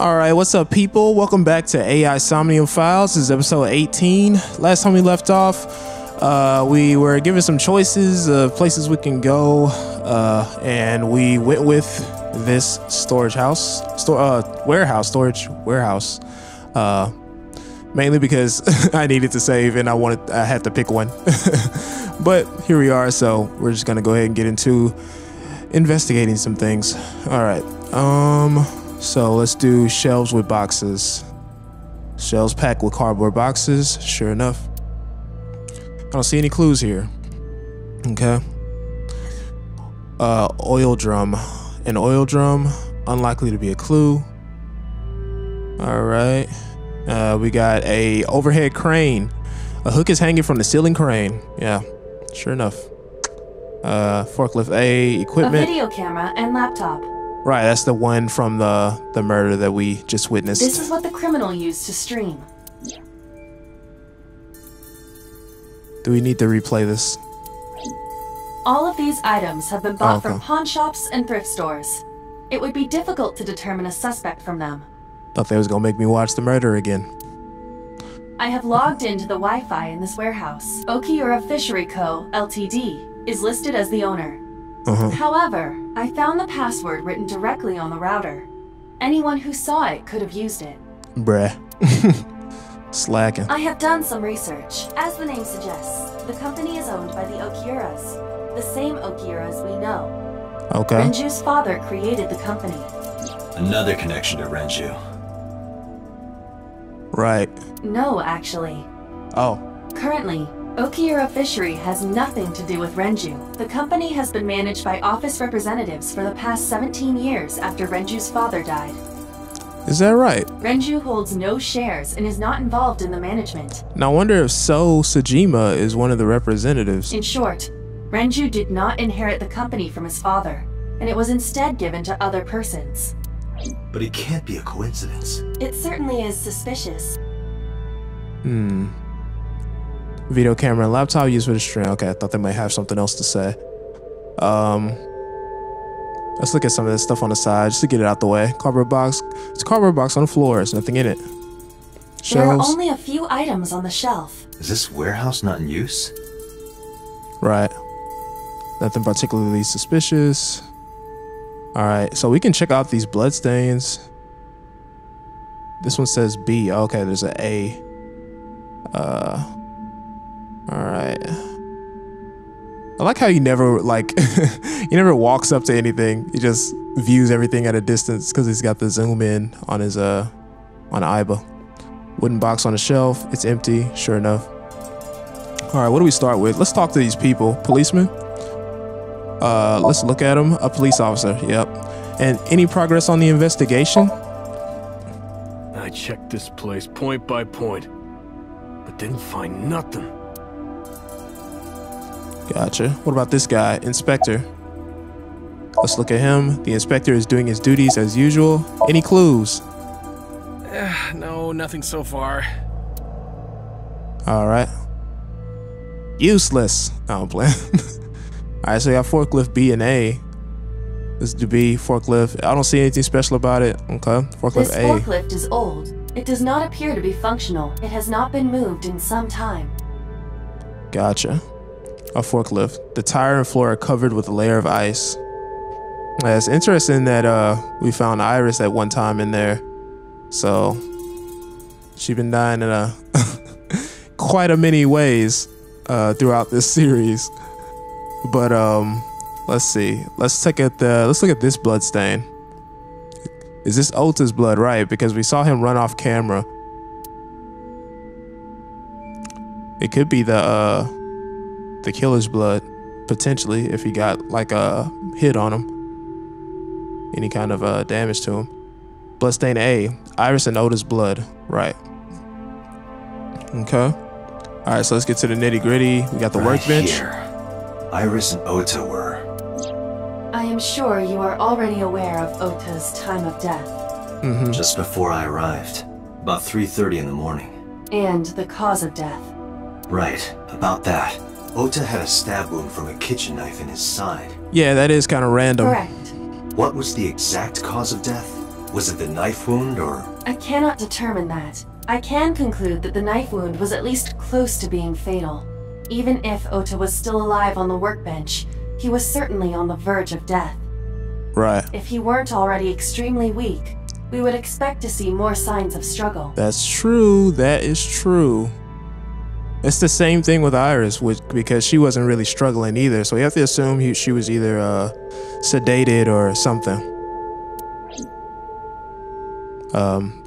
All right, what's up, people? Welcome back to AI Somnium Files. This is episode 18. Last time we left off, we were given some choices of places we can go, and we went with this storage warehouse, mainly because I needed to save and I had to pick one. But here we are, so we're just gonna go ahead and get into investigating some things. All right, so let's do shelves with boxes. Shelves packed with cardboard boxes. Sure enough, I don't see any clues here. Okay. Oil drum. An oil drum, unlikely to be a clue. All right. We got a overhead crane. A hook is hanging from the ceiling crane. Yeah, sure enough. Forklift A, equipment. A video camera and laptop. Right, that's the one from the murder that we just witnessed. This is what the criminal used to stream. Do we need to replay this? All of these items have been bought from pawn shops and thrift stores. It would be difficult to determine a suspect from them. Thought they was gonna make me watch the murder again. I have logged into the Wi-Fi in this warehouse. Okiura Fishery Co., Ltd. is listed as the owner. However, I found the password written directly on the router. Anyone who saw it could have used it. Bruh. Slacking. I have done some research. As the name suggests, the company is owned by the Okiuras, the same Okiuras we know. Okay. Renju's father created the company. Another connection to Renju. Right. No, actually. Oh. Currently, Okiura Fishery has nothing to do with Renju. The company has been managed by office representatives for the past 17 years after Renju's father died. Is that right? Renju holds no shares and is not involved in the management. Now I wonder if Sojima is one of the representatives. In short, Renju did not inherit the company from his father, and it was instead given to other persons. But it can't be a coincidence. It certainly is suspicious. Video camera and laptop used for the stream. Okay, I thought they might have something else to say. Let's look at some of this stuff on the side just to get it out the way. Cardboard box. It's a cardboard box on the floor. There's nothing in it. Shelves. There are only a few items on the shelf. Is this warehouse not in use? Right. Nothing particularly suspicious. All right, so we can check out these blood stains. This one says B. Okay, there's an A. All right. I like how he never he never walks up to anything. He just views everything at a distance because he's got the zoom in on his on Iba. Wooden box on the shelf. It's empty. Sure enough. All right, what do we start with? Let's talk to these people. Policeman. Let's look at him. A police officer. Yep. And any progress on the investigation? I checked this place point by point, but didn't find nothing. Gotcha. What about this guy? Inspector. Let's look at him. The inspector is doing his duties as usual. Any clues? No, nothing so far. All right. Useless. I don't play. All right, so we got forklift B and A. This is the B, forklift. I don't see anything special about it. Okay, forklift This A. forklift is old. It does not appear to be functional. It has not been moved in some time. Gotcha. A forklift. The tire and floor are covered with a layer of ice. Yeah, it's interesting that we found Iris at one time in there. So she's been dying in quite a many ways throughout this series. But let's see. Let's look at this blood stain. Is this Ota's blood? Right, because we saw him run off camera. It could be the killer's blood, potentially, if he got like a hit on him. Any kind of damage to him. Bloodstain A, Iris and Ota's blood. Right. Okay. All right, so let's get to the nitty gritty. We got the workbench. Here. Iris and Ota were. I am sure you are already aware of Ota's time of death. Just before I arrived. About 3:30 in the morning. And the cause of death. Right, about that. Ota had a stab wound from a kitchen knife in his side. Yeah, that is kind of random. Correct. What was the exact cause of death? Was it the knife wound, or...? I cannot determine that. I can conclude that the knife wound was at least close to being fatal. Even if Ota was still alive on the workbench, he was certainly on the verge of death. Right. If he weren't already extremely weak, we would expect to see more signs of struggle. That's true. That is true. It's the same thing with Iris, because she wasn't really struggling either. So you have to assume she was either sedated or something.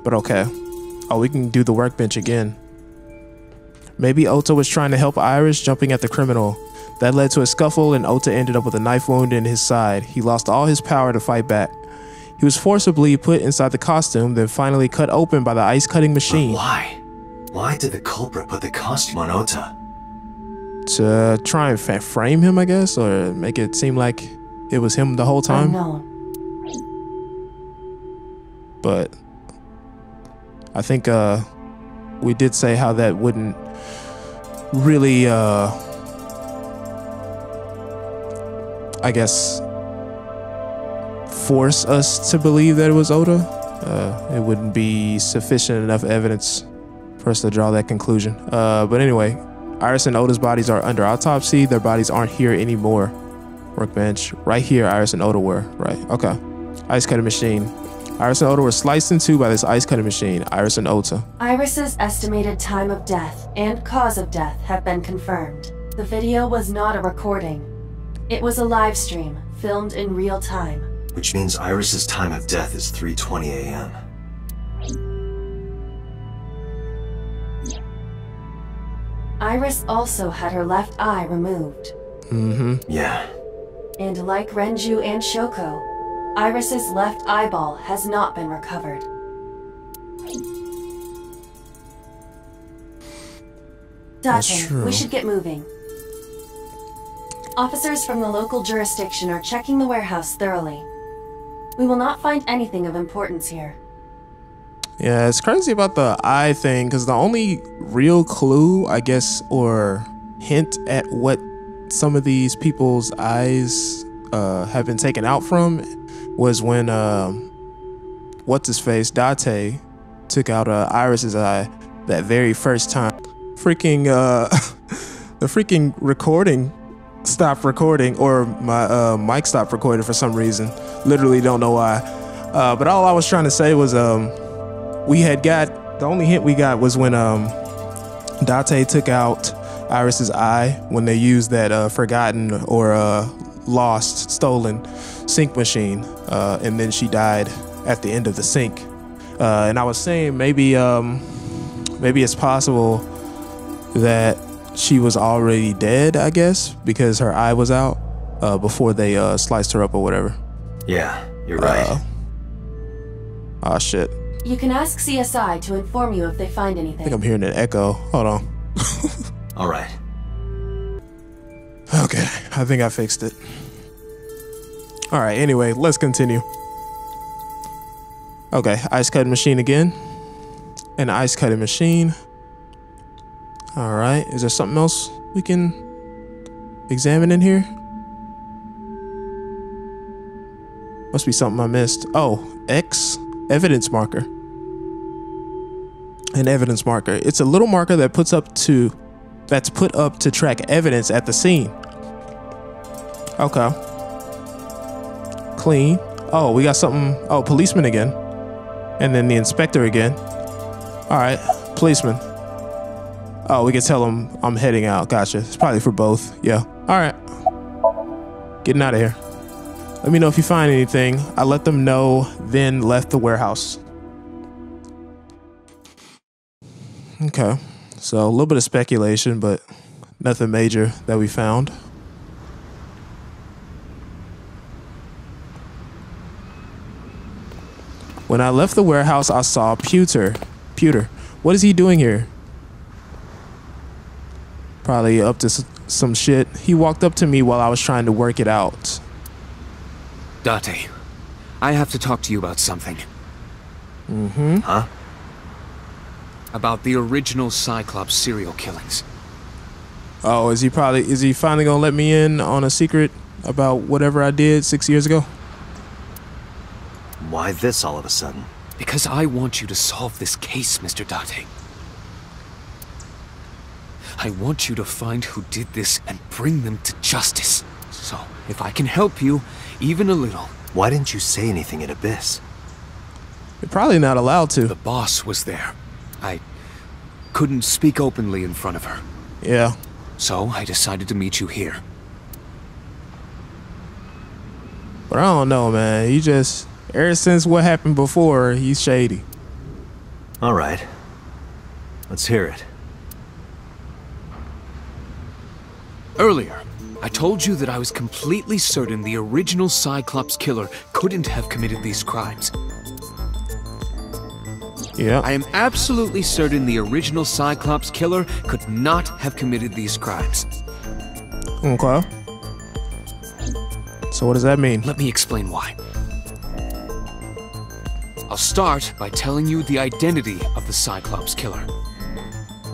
But okay. Oh, we can do the workbench again. Maybe Ota was trying to help Iris, jumping at the criminal. That led to a scuffle, and Ota ended up with a knife wound in his side. He lost all his power to fight back. He was forcibly put inside the costume, then finally cut open by the ice-cutting machine. But why? Why did the culprit put the costume on Ota? To try and frame him, I guess, or make it seem like it was him the whole time. Unknown. But I think we did say how that wouldn't really, I guess, force us to believe that it was Ota. It wouldn't be sufficient enough evidence for us to draw that conclusion. But anyway, Iris and Ota's bodies are under autopsy. Their bodies aren't here anymore. Workbench. Right here, Iris and Ota were. Right. Okay. Ice cutting machine. Iris and Ota were sliced in two by this ice cutting machine. Iris and Ota. Iris's estimated time of death and cause of death have been confirmed. The video was not a recording. It was a live stream, filmed in real time. Which means Iris's time of death is 3:20 a.m. Iris also had her left eye removed. Yeah. And like Renju and Shoko, Iris's left eyeball has not been recovered. Date, we should get moving. Officers from the local jurisdiction are checking the warehouse thoroughly. We will not find anything of importance here. Yeah, it's crazy about the eye thing, because the only real clue, I guess, or hint at what some of these people's eyes have been taken out from was when what's-his-face, Date, took out Iris's eye that very first time. Freaking, the freaking recording stopped recording, or my mic stopped recording for some reason. Literally don't know why. But all I was trying to say was the only hint we got was when Date took out Iris's eye when they used that forgotten or lost, stolen sink machine, and then she died at the end of the sink. And I was saying maybe it's possible that she was already dead, I guess, because her eye was out before they sliced her up or whatever. Yeah, you're right. Oh shit. You can ask CSI to inform you if they find anything. I think I'm hearing an echo. Hold on. All right. Okay, I think I fixed it. All right, anyway, let's continue. Okay, ice cutting machine again. An ice cutting machine. All right, is there something else we can examine in here? Must be something I missed. Oh, X, evidence marker. An evidence marker. It's a little marker that that's put up to track evidence at the scene. Okay. Clean. Oh, we got something. Oh, policeman again. And then the inspector again. All right, policeman. Oh, we can tell him I'm heading out. Gotcha. It's probably for both. Yeah. All right. Getting out of here. Let me know if you find anything. I let them know, then left the warehouse. Okay. So a little bit of speculation, but nothing major that we found. When I left the warehouse, I saw Pewter. What is he doing here? Probably up to some shit. He walked up to me while I was trying to work it out. Date, I have to talk to you about something. Huh? About the original Cyclops serial killings. Oh, is he finally gonna let me in on a secret about whatever I did 6 years ago? Why this all of a sudden? Because I want you to solve this case, Mr. Date. I want you to find who did this and bring them to justice. So, if I can help you, even a little... Why didn't you say anything at Abyss? You're probably not allowed to. The boss was there. I couldn't speak openly in front of her. Yeah. So, I decided to meet you here. But I don't know, man. He just... Ever since what happened before, he's shady. Alright. Let's hear it. Earlier, I told you that I was completely certain the original Cyclops killer couldn't have committed these crimes. Yeah. I am absolutely certain the original Cyclops killer could not have committed these crimes. Okay. So what does that mean? Let me explain why. I'll start by telling you the identity of the Cyclops killer.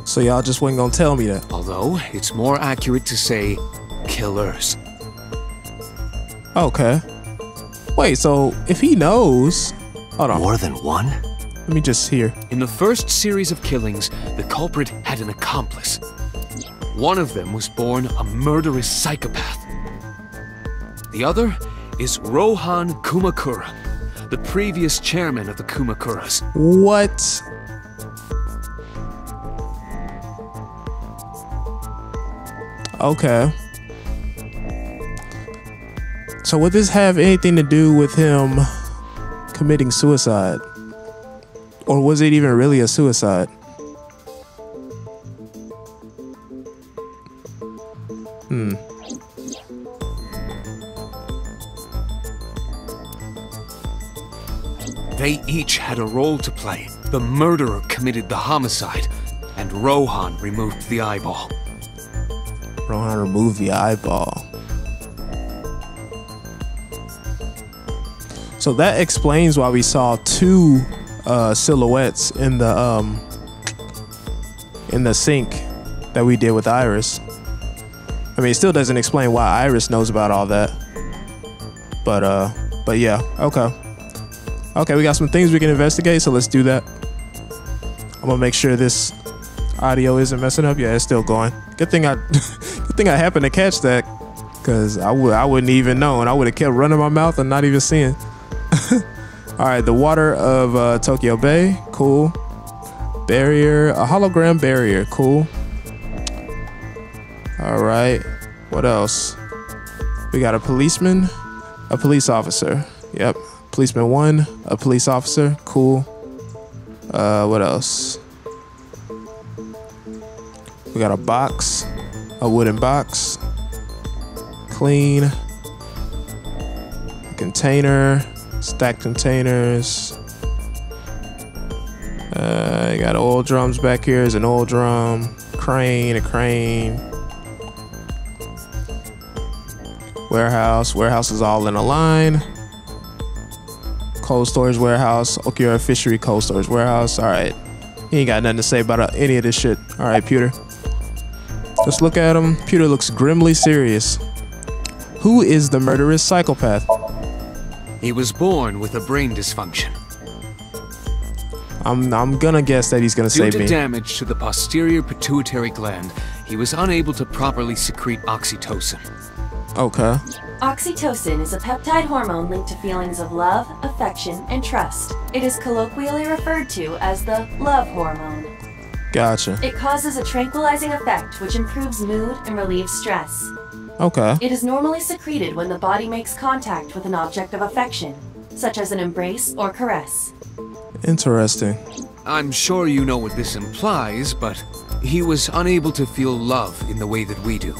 So y'all just wasn't gonna tell me that? Although, it's more accurate to say, killers. Okay. Wait, so if he knows... Hold on. More than one? Let me just hear. In the first series of killings, the culprit had an accomplice. One of them was born a murderous psychopath. The other is Rohan Kumakura, the previous chairman of the Kumakuras. What? Okay. So would this have anything to do with him committing suicide? Or was it even really a suicide? They each had a role to play. The murderer committed the homicide, and Rohan removed the eyeball. Rohan removed the eyeball. So that explains why we saw two silhouettes in the sink that we did with Iris. I mean, it still doesn't explain why Iris knows about all that. But yeah, okay. Okay, we got some things we can investigate, so let's do that. I'm gonna make sure this audio isn't messing up. Yeah, it's still going. Good thing I happened to catch that, cause I wouldn't even know, and I would have kept running my mouth and not even seeing. All right, the water of Tokyo Bay, cool. Barrier, a hologram barrier, cool. All right, what else? We got a policeman, a police officer. Yep, policeman 1, a police officer, cool. What else? We got a box, a wooden box, clean, a container, stacked containers. You got oil drums back here. Is an oil drum, crane, a crane. Warehouse is all in a line. Cold storage warehouse, Okura fishery cold storage warehouse. All right, he ain't got nothing to say about any of this shit. All right, Pewter. Let's look at him. Pewter looks grimly serious. Who is the murderous psychopath? He was born with a brain dysfunction. I'm gonna guess that he's gonna say me. Due to damage to the posterior pituitary gland, he was unable to properly secrete oxytocin. Okay. Oxytocin is a peptide hormone linked to feelings of love, affection, and trust. It is colloquially referred to as the love hormone. Gotcha. It causes a tranquilizing effect which improves mood and relieves stress. Okay. It is normally secreted when the body makes contact with an object of affection, such as an embrace or caress. Interesting. I'm sure you know what this implies, but he was unable to feel love in the way that we do.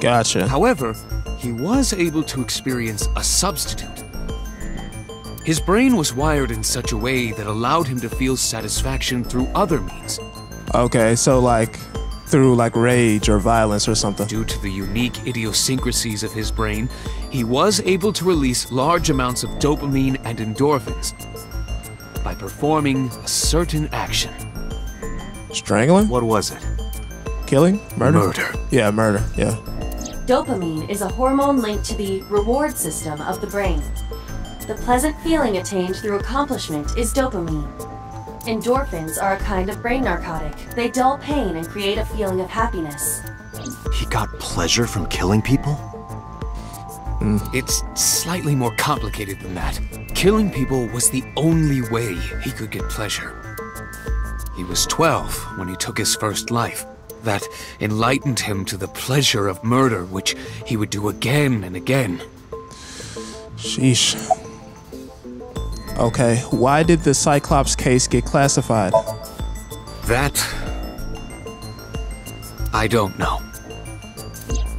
Gotcha. However, he was able to experience a substitute. His brain was wired in such a way that allowed him to feel satisfaction through other means. Okay, so like through like rage or violence or something. Due to the unique idiosyncrasies of his brain, he was able to release large amounts of dopamine and endorphins by performing a certain action. Strangling? What was it? Killing? Murder? Murder. Yeah, murder. Yeah. Dopamine is a hormone linked to the reward system of the brain. The pleasant feeling attained through accomplishment is dopamine. Endorphins are a kind of brain narcotic. They dull pain and create a feeling of happiness. He got pleasure from killing people? It's slightly more complicated than that. Killing people was the only way he could get pleasure. He was 12 when he took his first life. That enlightened him to the pleasure of murder, which he would do again and again. Sheesh. Okay, why did the Cyclops case get classified? That... I don't know.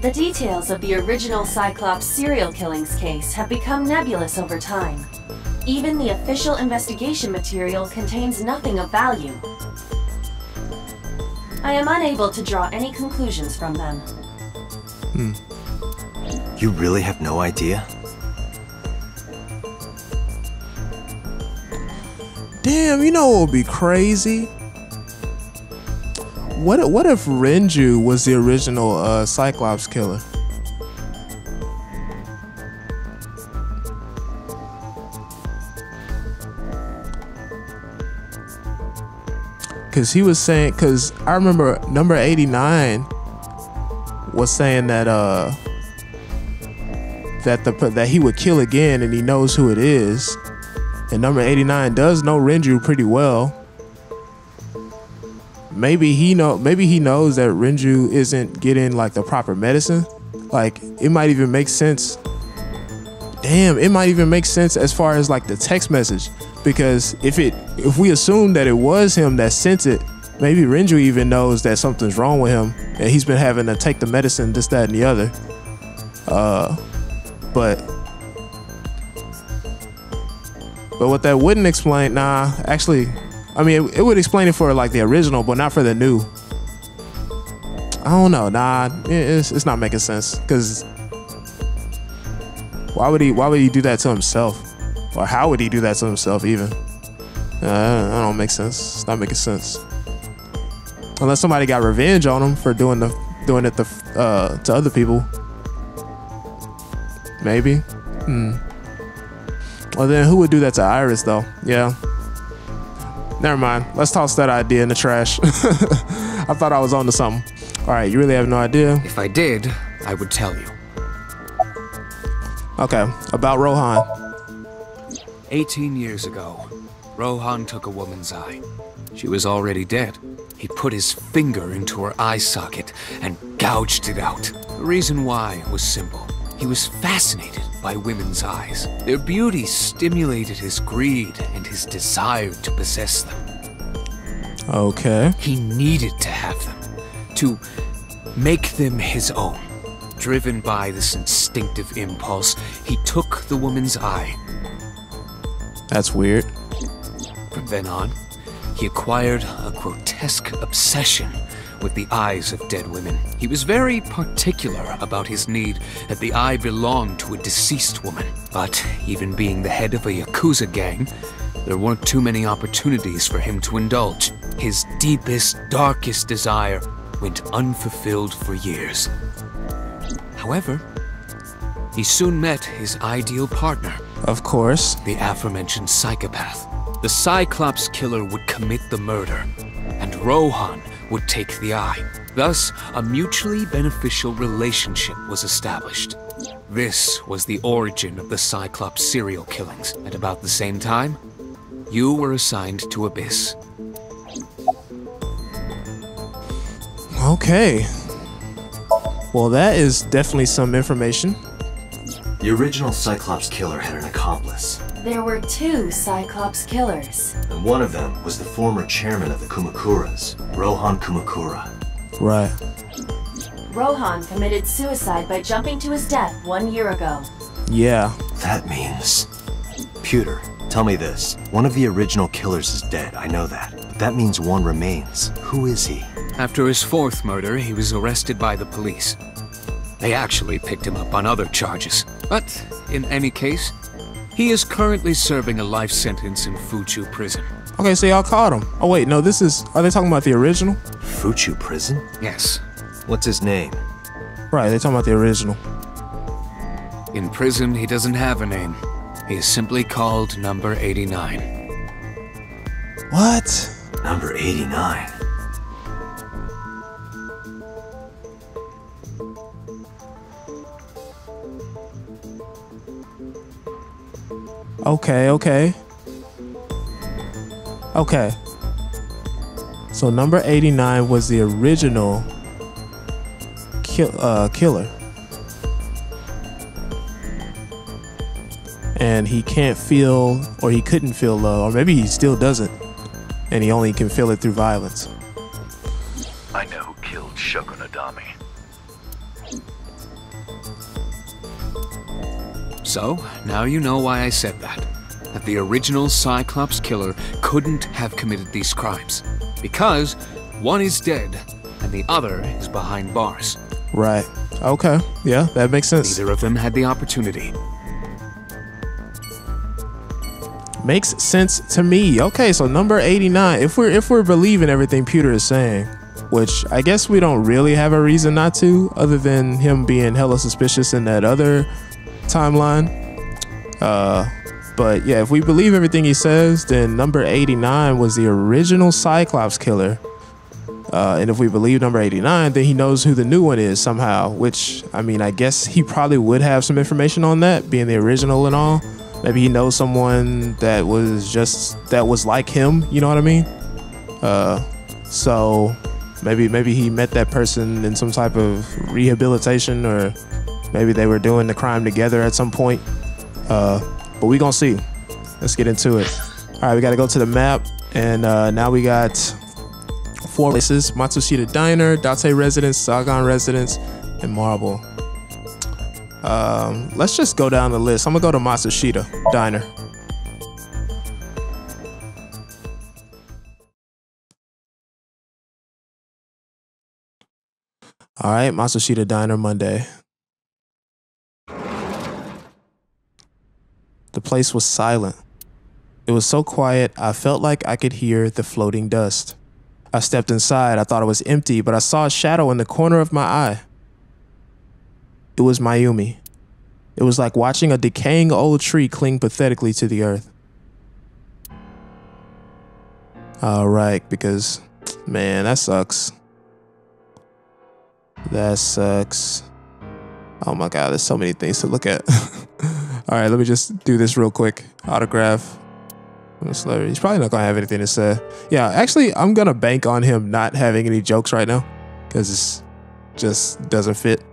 The details of the original Cyclops serial killings case have become nebulous over time. Even the official investigation material contains nothing of value. I am unable to draw any conclusions from them. You really have no idea? Damn, you know what would be crazy? What if Renju was the original Cyclops killer? Cause he was saying, cause I remember number 89 was saying that that he would kill again and he knows who it is. And number 89 does know Renju pretty well. Maybe he knows that Renju isn't getting like the proper medicine. Like it might even make sense. Damn, it might even make sense as far as like the text message, because if we assume that it was him that sent it, maybe Renju even knows that something's wrong with him and he's been having to take the medicine, this, that, and the other. But what that wouldn't explain, actually, I mean, it would explain it for like the original, but not for the new. I don't know, it's not making sense, because why would he do that to himself? Or how would he do that to himself even? That don't make sense. It's not making sense. Unless somebody got revenge on him for doing it to other people. Maybe. Well, then who would do that to Iris though? Yeah. Never mind. Let's toss that idea in the trash. I thought I was onto something. All right, you really have no idea? If I did, I would tell you. Okay, about Rohan. 18 years ago, Rohan took a woman's eye. She was already dead. He put his finger into her eye socket and gouged it out. The reason why was simple. He was fascinated by women's eyes. Their beauty stimulated his greed and his desire to possess them. Okay. He needed to have them, to make them his own. Driven by this instinctive impulse, he took the woman's eye. That's weird. From then on, he acquired a grotesque obsession with the eyes of dead women. He was very particular about his need that the eye belonged to a deceased woman. But even being the head of a Yakuza gang, there weren't too many opportunities for him to indulge. His deepest, darkest desire went unfulfilled for years. However, he soon met his ideal partner. Of course. The aforementioned psychopath. The Cyclops killer would commit the murder, and Rohan would take the eye. Thus, a mutually beneficial relationship was established. This was the origin of the Cyclops serial killings. At about the same time, you were assigned to Abyss. Okay. Well, that is definitely some information. The original Cyclops killer had an accomplice. There were 2 Cyclops killers. And one of them was the former chairman of the Kumakuras, Rohan Kumakura. Right. Rohan committed suicide by jumping to his death 1 year ago. Yeah. That means... Pewter, tell me this. One of the original killers is dead, I know that. But that means one remains. Who is he? After his 4th murder, he was arrested by the police. They actually picked him up on other charges. But, in any case, he is currently serving a life sentence in Fuchu prison. Okay, so y'all caught him. Oh wait, no, are they talking about the original? Fuchu prison? Yes. What's his name? Right, they're talking about the original. In prison, he doesn't have a name. He is simply called Number 89. What? Number 89. Okay. So number 89 was the original killer. And he can't feel, or he couldn't feel love, or maybe he still doesn't, and he only can feel it through violence. I know who killed Shoko Nadami. So, now you know why I said that. That the original Cyclops killer couldn't have committed these crimes. Because one is dead, and the other is behind bars. Right. Okay. Yeah, that makes sense. Neither of them had the opportunity. Makes sense to me. Okay, so number 89. If we're believing everything Pewter is saying, which I guess we don't really have a reason not to, other than him being hella suspicious in that other timeline. But yeah, if we believe everything he says, then number 89 was the original Cyclops killer. And if we believe number 89, then he knows who the new one is somehow, which, I mean, I guess he probably would have some information on that, being the original and all. Maybe he knows someone that was like him, you know what I mean? So maybe he met that person in some type of rehabilitation, or maybe they were doing the crime together at some point. But we gonna see. Let's get into it. All right, we gotta go to the map, and now we got 4 places: Matsushita Diner, Date Residence, Sagan Residence, and Marble. Let's just go down the list. I'm gonna go to Matsushita Diner. All right, Matsushita Diner, Monday. The place was silent. It was so quiet, I felt like I could hear the floating dust. I stepped inside. I thought it was empty, but I saw a shadow in the corner of my eye. It was Mayumi. It was like watching a decaying old tree cling pathetically to the earth. All right, because, man, that sucks. That sucks. Oh my God, there's so many things to look at. All right, let me just do this real quick. Autograph. He's probably not gonna have anything to say. Yeah, actually, I'm gonna bank on him not having any jokes right now, because it just doesn't fit.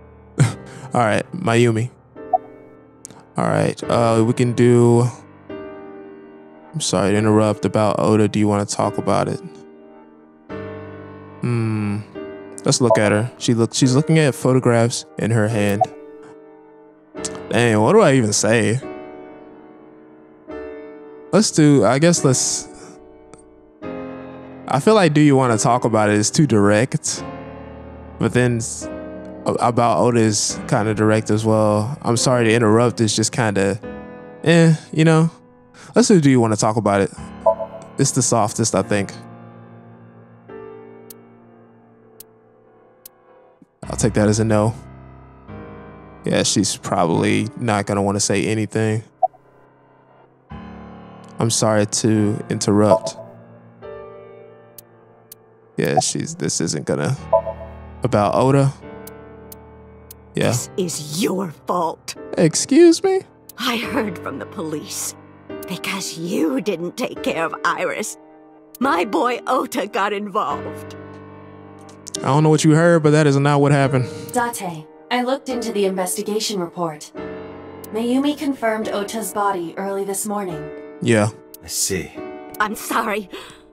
All right, Mayumi. All right, we can do. I'm sorry to interrupt. About Oda, do you want to talk about it? Let's look at her. She's looking at photographs in her hand. Dang, what do I even say? I feel like do you want to talk about it is too direct. But then about Oda is kind of direct as well. I'm sorry to interrupt. It's just kind of, you know. Let's do you want to talk about it? It's the softest, I think. I'll take that as a no. Yeah, she's probably not going to want to say anything. I'm sorry to interrupt. Yeah, this isn't gonna. About Oda? Yeah. This is your fault. Excuse me? I heard from the police. Because you didn't take care of Iris, my boy Ota got involved. I don't know what you heard, but that is not what happened. Date, I looked into the investigation report. Mayumi confirmed Ota's body early this morning. Yeah. I see. I'm sorry.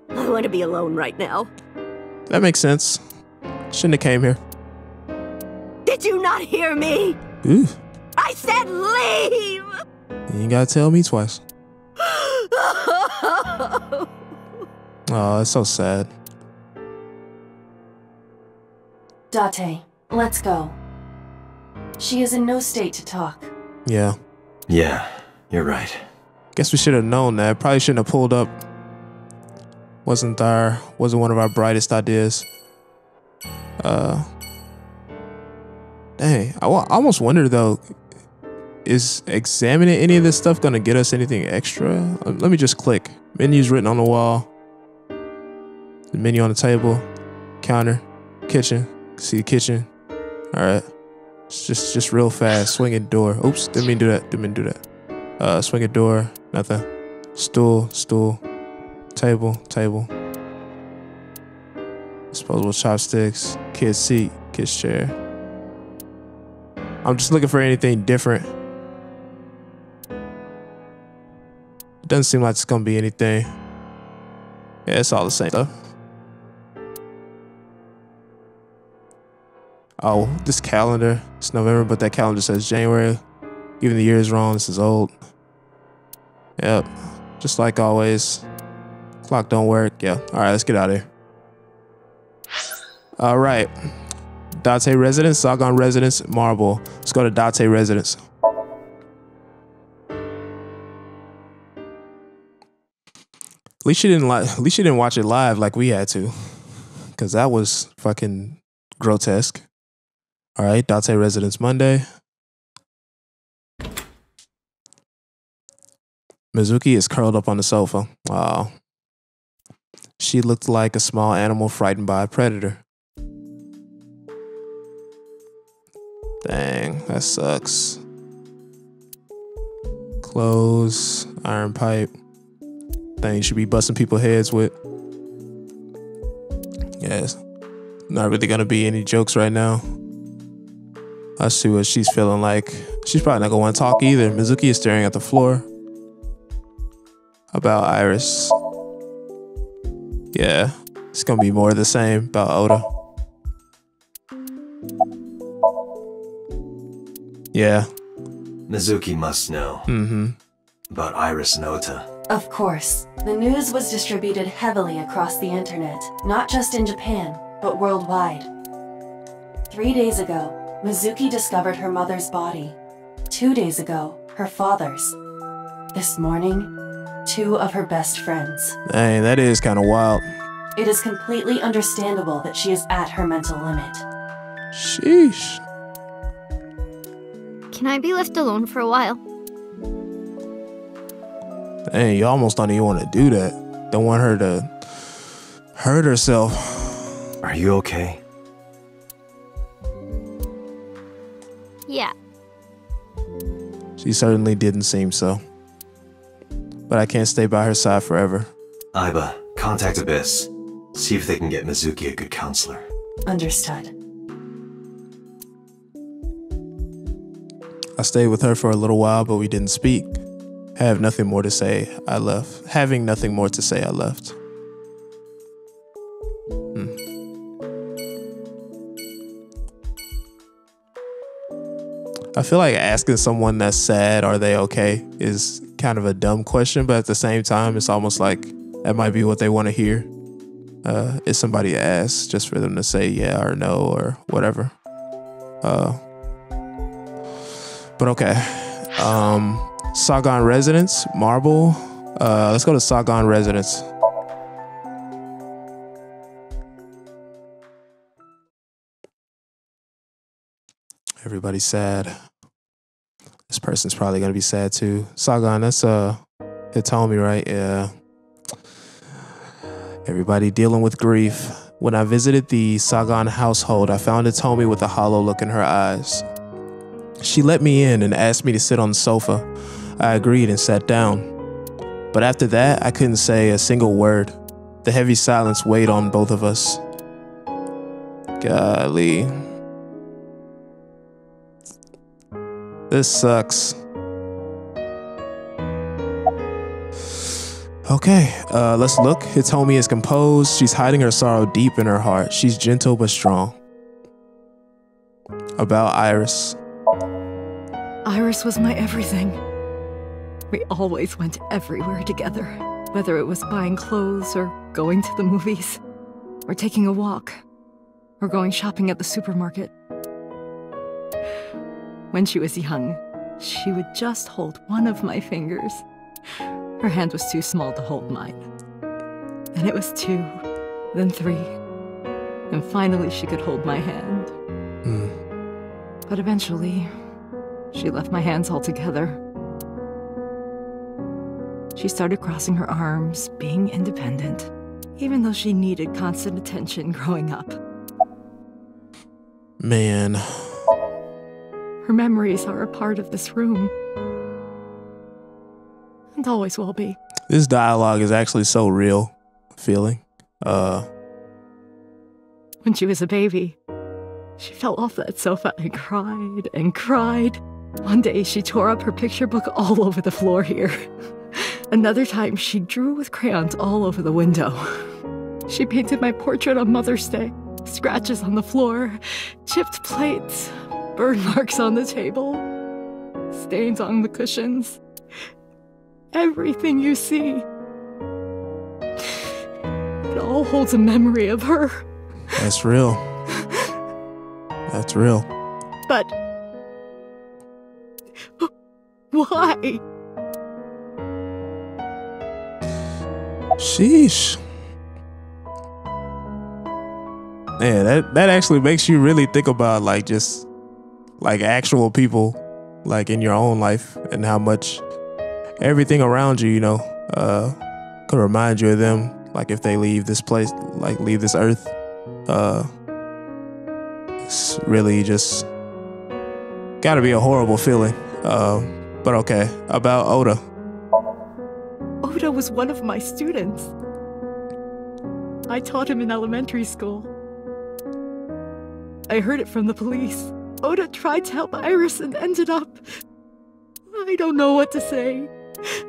I want to be alone right now. That makes sense. Shouldn't have came here. Did you not hear me? Ooh. I said leave! You ain't gotta tell me twice. Oh, it's so sad. Date, let's go. She is in no state to talk. Yeah. Yeah, you're right. Guess we should have known that. Probably shouldn't have pulled up. Wasn't one of our brightest ideas. Dang, I almost wonder though, is examining any of this stuff gonna get us anything extra? Let me just click. Menus written on the wall. The menu on the table. Counter. Kitchen. See the kitchen. All right. It's just real fast. Swinging door. Oops, didn't mean to do that. Didn't mean to do that. Swinging door. Nothing. Stool. Stool. Table. Table. Disposable chopsticks. Kid's seat. Kid's chair. I'm just looking for anything different. It doesn't seem like it's gonna be anything. Yeah, it's all the same stuff. Oh, this calendar. It's November, but that calendar says January. Even the year is wrong. This is old. Yep. Just like always. Clock don't work. Yeah. All right, let's get out of here. All right. Date residence, Sagan residence, Marble. Let's go to Date residence. At least she didn't watch it live like we had to, because that was fucking grotesque. All right, Date residence Monday. Mizuki is curled up on the sofa. Wow. She looked like a small animal frightened by a predator. Dang, that sucks. Clothes, iron pipe. Thing you should be busting people's heads with. Yes. Not really gonna be any jokes right now. Let's see what she's feeling like. She's probably not gonna want to talk either. Mizuki is staring at the floor. About Iris. Yeah, it's gonna be more of the same about Ota. Yeah. Mizuki must know. About Iris and Ota. Of course. The news was distributed heavily across the internet, not just in Japan, but worldwide. 3 days ago, Mizuki discovered her mother's body. 2 days ago, her father's. This morning, 2 of her best friends. Dang, that is kind of wild. It is completely understandable that she is at her mental limit. Sheesh. Can I be left alone for a while? Dang, you almost don't even want to do that. Don't want her to hurt herself. Are you okay? Yeah. She certainly didn't seem so. But I can't stay by her side forever. Aiba, contact Abyss. See if they can get Mizuki a good counselor. Understood. I stayed with her for a little while, but we didn't speak. Having nothing more to say, I left. I feel like asking someone that's sad, are they okay, is kind of a dumb question, but at the same time, it's almost like that might be what they want to hear. If somebody asks, just for them to say yeah or no or whatever. But okay. Sagan Residence, Marble. Let's go to Sagan Residence. Everybody's sad. This person's probably gonna be sad too. Sagan, that's Hitomi, right? Yeah. Everybody dealing with grief. When I visited the Sagan household, I found Hitomi with a hollow look in her eyes. She let me in and asked me to sit on the sofa. I agreed and sat down. But after that, I couldn't say a single word. The heavy silence weighed on both of us. Golly. This sucks. Okay, let's look. Hitomi is composed. She's hiding her sorrow deep in her heart. She's gentle but strong. About Iris. Iris was my everything. We always went everywhere together, whether it was buying clothes or going to the movies, or taking a walk, or going shopping at the supermarket. When she was young, she would just hold one of my fingers. Her hand was too small to hold mine. Then it was 2, then 3, and finally she could hold my hand. But eventually, she left my hands all together. She started crossing her arms, being independent, even though she needed constant attention growing up. Man. Her memories are a part of this room. And always will be. This dialogue is actually so real feeling. When she was a baby, she fell off that sofa and cried and cried. One day she tore up her picture book all over the floor here. Another time she drew with crayons all over the window. She painted my portrait on Mother's Day. Scratches on the floor, chipped plates, burn marks on the table, stains on the cushions. Everything you see. It all holds a memory of her. That's real. That's real. But why? Sheesh. Yeah, that actually makes you really think about like just like actual people like in your own life and how much everything around you, you know, could remind you of them. Like if they leave this place, like leave this earth, it's really just gotta be a horrible feeling. But okay, about Oda. Oda was one of my students. I taught him in elementary school. I heard it from the police. Oda tried to help Iris and ended up... I don't know what to say.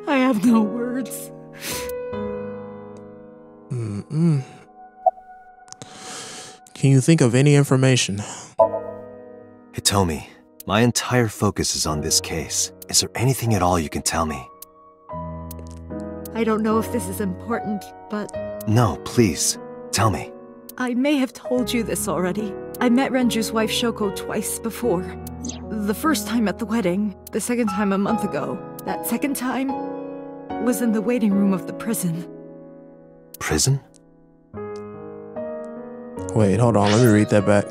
I have no words. Can you think of any information? Hitomi, my entire focus is on this case. Is there anything at all you can tell me? I don't know if this is important, but... No, please. Tell me. I may have told you this already. I met Renju's wife Shoko twice before. The first time at the wedding, the second time a month ago. That second time was in the waiting room of the prison. Prison? Wait, hold on. Let me read that back.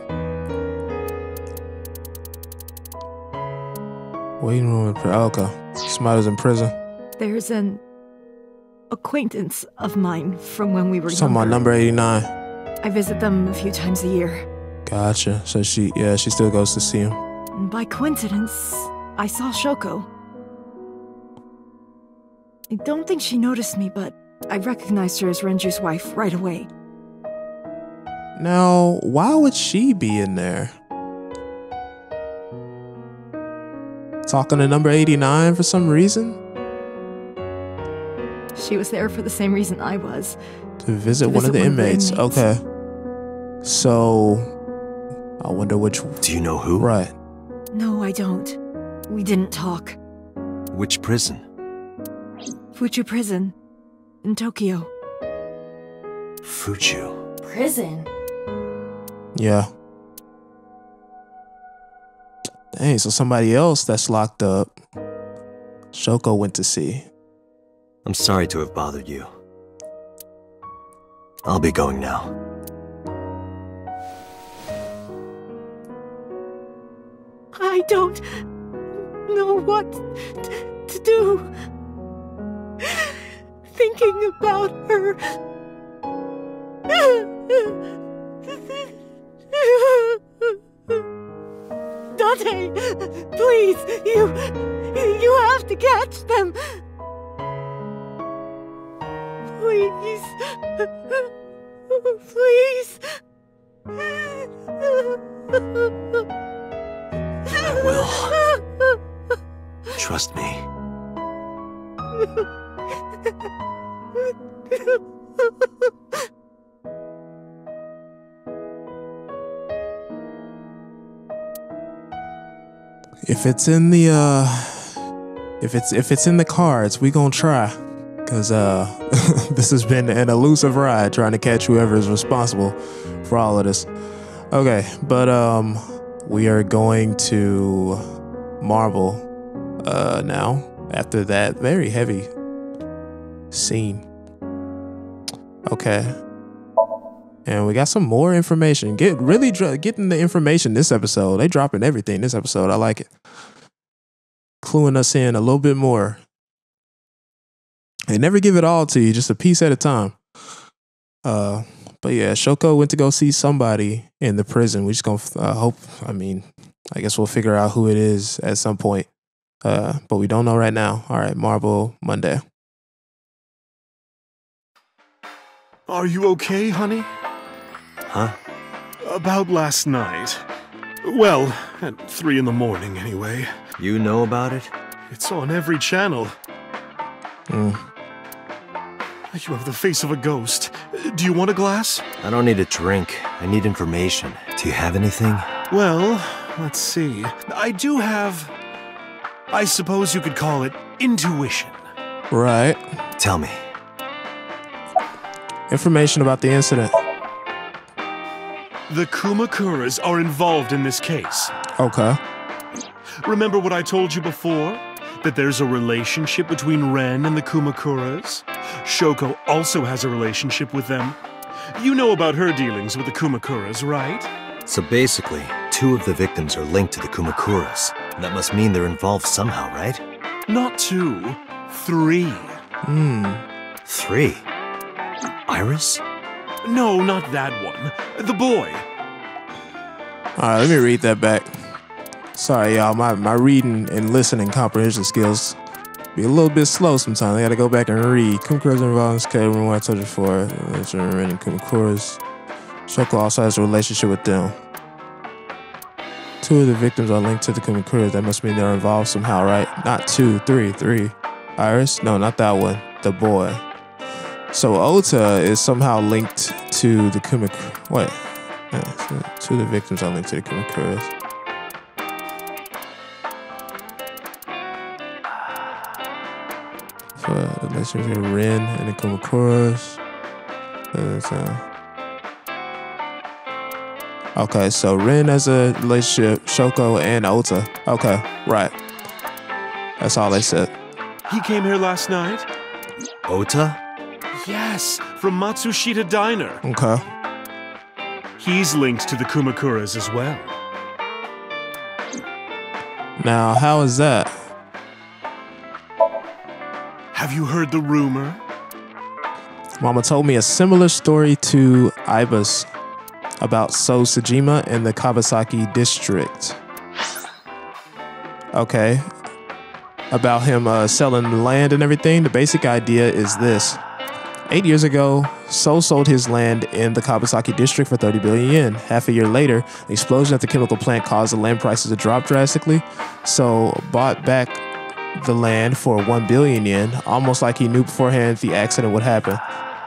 Waiting room in prison. Okay. Somebody's in prison. There's an acquaintance of mine from when we were Talking about younger. number 89. I visit them a few times a year. Gotcha. So she still goes to see him. And by coincidence, I saw Shoko. I don't think she noticed me, but I recognized her as Renju's wife right away. Now, why would she be in there? Talking to number 89 for some reason? She was there for the same reason I was. To visit one of the inmates. Okay. So, I wonder which... Do you know who? Right. No, I don't. We didn't talk. Which prison? Fuchu Prison. In Tokyo. Fuchu. Prison? Yeah. Dang, so somebody else that's locked up, Shoko went to see. I'm sorry to have bothered you. I'll be going now. I don't know what to do. Thinking about her. Date, please, you have to catch them. Please. Please. I will. Trust me. If it's in the if it's in the cards, we gonna try. Cause this has been an elusive ride trying to catch whoever is responsible for all of this. Okay, but we are going to Marvel now after that very heavy scene. Okay. And we got some more information. Getting the information this episode. They dropping everything this episode. I like it. cluing us in a little bit more. They never give it all to you, just a piece at a time. But yeah, Shoko went to go see somebody in the prison. We just gonna hope. I mean, I guess we'll figure out who it is at some point. But we don't know right now. All right, Marble Monday. Are you okay, honey? Huh? About last night. Well, at 3 in the morning, anyway. You know about it? It's on every channel. You have the face of a ghost. Do you want a glass? I don't need a drink. I need information. Do you have anything? Well, let's see. I do have... I suppose you could call it intuition. Right. Tell me. Information about the incident. The Kumakuras are involved in this case. Okay. Remember what I told you before? That there's a relationship between Ren and the Kumakuras? Shoko also has a relationship with them. You know about her dealings with the Kumakuras, right? So basically, 2 of the victims are linked to the Kumakuras. That must mean they're involved somehow, right? Not 2, 3. 3? Iris? No, not that one. The boy. Alright, let me read that back. Sorry, y'all. My reading and listening comprehension skills be a little bit slow sometimes. I gotta go back and read. Kumakuras are involved in this case. Remember what I told you before. Kumakuras. Shoko also has a relationship with them. 2 of the victims are linked to the Kumakuras. That must mean they're involved somehow, right? Not 2, 3. Iris? No, not that one. The boy. So Ota is somehow linked to the Kumakuras. Wait. Yeah, 2 of the victims are linked to the Kumakuras. Let's see, Ren and the Kumakuras. Okay, so Ren has a relationship, Shoko and Ota. Okay, right. That's all they said. He came here last night? Ota? Yes, from Matsushita Diner. Okay. He's linked to the Kumakuras as well. Now, how is that? Have you heard the rumor? Mama told me a similar story to Iba's about So Sejima in the Kawasaki district. Okay. About him selling the land and everything. The basic idea is this. 8 years ago, So sold his land in the Kawasaki district for 30 billion yen. Half a year later, an explosion at the chemical plant caused the land prices to drop drastically. So bought back the land for 1 billion yen, almost like he knew beforehand the accident would happen.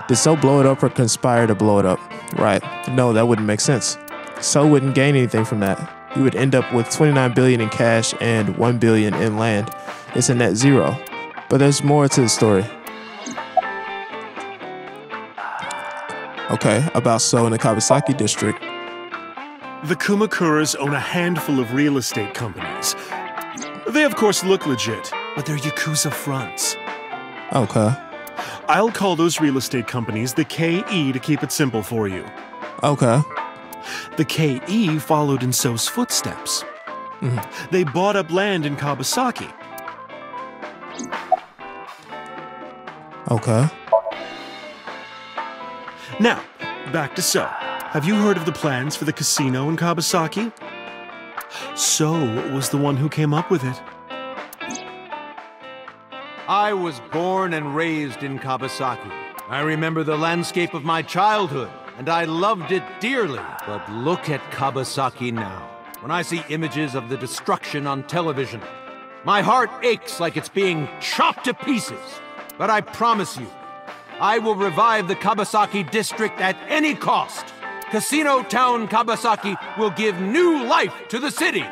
Did So blow it up or conspire to blow it up? Right. No, that wouldn't make sense. So wouldn't gain anything from that. He would end up with 29 billion in cash and 1 billion in land. It's a net zero. But there's more to the story. Okay, about So in the Kawasaki district. The Kumakuras own a handful of real estate companies. They of course look legit, but they're Yakuza fronts. Okay. I'll call those real estate companies the KE to keep it simple for you. Okay. The KE followed in So's footsteps. They bought up land in Kawasaki. Okay. Now, back to So. Have you heard of the plans for the casino in Kawasaki? So was the one who came up with it. I was born and raised in Kawasaki. I remember the landscape of my childhood, and I loved it dearly. But look at Kawasaki now. When I see images of the destruction on television, my heart aches like it's being chopped to pieces. But I promise you, I will revive the Kawasaki district at any cost. Casino Town Kawasaki will give new life to the city.